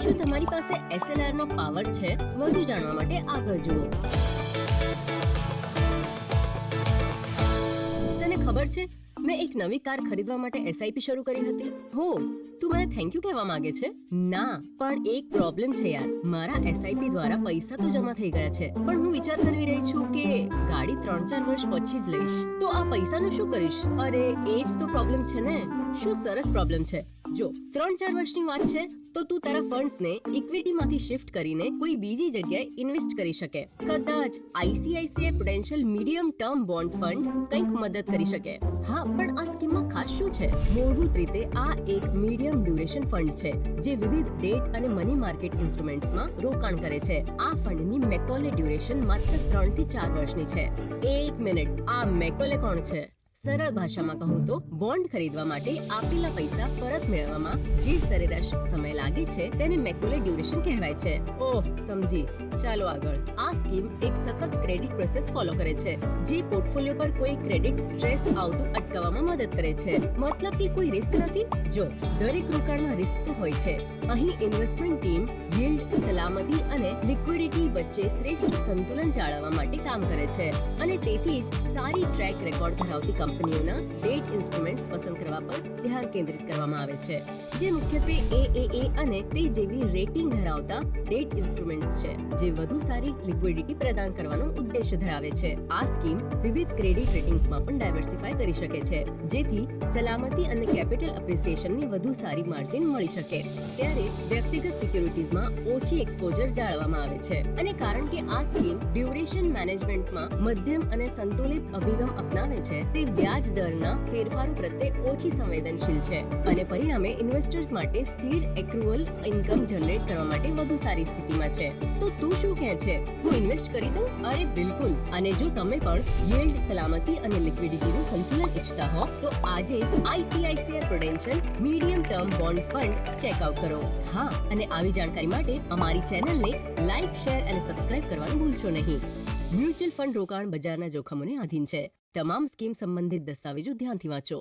શું તમારી પાસે SLR નો પાવર છે? વધુ જાણવા માટે આગળ જુઓ. તને ખબર છે, મેં એક નવી કાર ખરીદવા માટે SIP શરૂ કરી હતી. હો, તું મને થેન્ક યુ કહેવા માંગે છે? ના, પણ એક પ્રોબ્લેમ છે યાર. મારા SIP દ્વારા પૈસા તો જમા થઈ ગયા છે, પણ હું વિચાર કરી રહી છું કે ગાડી 3-4 વર્ષ પછી જ લઈશ. તો આ પૈસાનું શું કરીશ? અરે, એ જ તો પ્રોબ્લેમ છે ને. શું સરસ પ્રોબ્લેમ છે. જો 3-4 વર્ષની વાત છે તો તું તારા ફંડ્સને ઇક્વિટીમાંથી શિફ્ટ કરીને કોઈ બીજી જગ્યાએ ઇન્વેસ્ટ કરી શકે. કદાચ ICICI Prudential medium term bond fund કંઈક મદદ કરી શકે. હા, પણ આ સ્કીમમાં ખાસ શું છે? મૂળભૂત રીતે આ એક મીડિયમ ડ્યુરેશન ફંડ છે જે વિવિધ ડેટ અને મની માર્કેટ ઇન્સ્ટ્રુમેન્ટ્સમાં રોકાણ કરે છે. આ ફંડની મેકોલે ડ્યુરેશન માત્ર 3 થી 4 વર્ષની છે. એક મિનિટ, આ મેકોલે કોણ છે? સરળ ભાષામાં કહું તો બોન્ડ ખરીદવા માટે આપેલા પૈસા પરત મેળવવામાં જે સરેરાશ સમય લાગે છે તેને મેકોલે ડ્યુરેશન કહેવાય છે. ઓહ, સમજી. ચાલો આગળ. આ સ્કીમ એક સખત ક્રેડિટ પ્રોસેસ ફોલો કરે છે જે પોર્ટફોલિયો પર કોઈ ક્રેડિટ સ્ટ્રેસ આવતું અટકાવવામાં મદદ કરે છે. મતલબ કે કોઈ રિસ્ક નથી. જો દરેક રોકાણમાં રિસ્ક તો હોય છે. અહીં ઇન્વેસ્ટમેન્ટ ટીમ યીલ્ડ, સલામતી અને લિક્વિડિટી વચ્ચે શ્રેષ્ઠ સંતુલન જાળવવા માટે કામ કરે છે અને તેથી જ સારી ટ્રેક રેકોર્ડ ધરાવતી કંપનીઓના ડેટ ઇન્સ્ટ્રુમેન્ટ્સ પસંદ કરવા પર ધ્યાન કેન્દ્રિત કરવામાં આવે છે, જે મુખ્યત્વે AAA અને તે જેવી રેટિંગ ધરાવતા ડેટ ઇન્સ્ટ્રુમેન્ટ્સ છે જે વધુ સારી લિક્વિડિટી પ્રદાન કરવાનો ઉદ્દેશ્ય ધરાવે છે. આ સ્કીમ વિવિધ ક્રેડિટ રેટિંગ્સમાં પણ ડાયવર્સિફાય કરી શકે છે જેથી સલામતી અને કેપિટલ એપ્રિસિએશનની વધુ સારી માર્જિન મળી શકે. ત્યારે વ્યક્તિગત સિક્યુરિટીઝમાં ઓછી એક્સપોઝર જાળવવામાં આવે છે અને કારણ કે આ સ્કીમ ડ્યુરેશન મેનેજમેન્ટમાં મધ્યમ અને સંતુલિત અભિગમ અપનાવે છે, તે વ્યાજ દરના ફેરફારો પ્રત્યે ઓછી સંવેદનશીલ છે અને પરિણામે ઇન્વેસ્ટર્સ માટે સ્થિર એક્રુઅલ ઇન્કમ જનરેટ કરવા માટે વધુ સારી સ્થિતિમાં છે. તો તું શું કહે છે? હું ઇન્વેસ્ટ કરી દઉં? અરે બિલકુલ. અને જો તમે પણ યીલ્ડ, સલામતી અને લિક્વિડિટીનું સંતુલન ઈચ્છતા હો તો આજે જ ICICI Prudential medium term bond fund checkout કરો. હા, અને આવી જાણકારી માટે અમારી ચેનલને લાઇક, શેર અને સબસ્ક્રાઇબ કરવાનું ભૂલશો નહીં. મ્યુચ્યુઅલ ફંડ રોકાણ બજારના જોખમોને આધીન છે. તમામ સ્કીમ સંબંધિત દસ્તાવેજો ધ્યાનથી વાંચો.